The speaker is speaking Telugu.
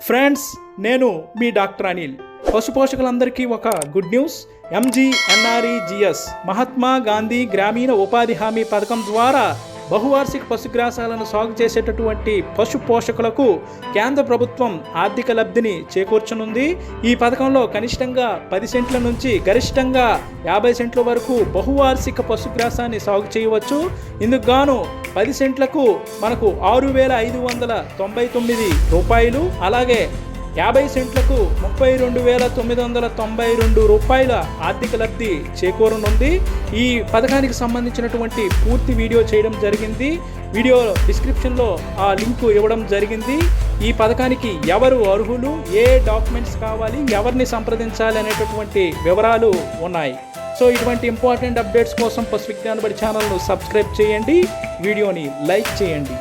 ఫ్రెండ్స్, నేను మీ డాక్టర్ అనిల్. పశుపోషకులందరికీ ఒక good news. MGNREGS Mahatma Gandhi గ్రామీణ ఉపాధి హామీ పథకం ద్వారా బహువార్షిక పశుగ్రాసాలను సాగు చేసేటటువంటి పశు పోషకులకు కేంద్ర ప్రభుత్వం ఆర్థిక లబ్ధిని చేకూర్చనుంది. ఈ పథకంలో కనిష్టంగా 10 సెంట్ల నుంచి గరిష్టంగా 50 సెంట్ల వరకు బహువార్షిక పశుగ్రాసాన్ని సాగు చేయవచ్చు. ఇందుకు గాను 10 సెంట్లకు మనకు 6,599 రూపాయలు, అలాగే 50 సెంట్లకు 32,992 రూపాయల ఆర్థిక లబ్ధి చేకూరనుంది. ఈ పథకానికి సంబంధించినటువంటి పూర్తి వీడియో చేయడం జరిగింది. వీడియో డిస్క్రిప్షన్లో ఆ లింక్ ఇవ్వడం జరిగింది. ఈ పథకానికి ఎవరు అర్హులు, ఏ డాక్యుమెంట్స్ కావాలి, ఎవరిని సంప్రదించాలి అనేటటువంటి వివరాలు ఉన్నాయి. సో ఇటువంటి ఇంపార్టెంట్ అప్డేట్స్ కోసం పశు విజ్ఞాన బడి ఛానల్ను సబ్స్క్రైబ్ చేయండి, వీడియోని లైక్ చేయండి.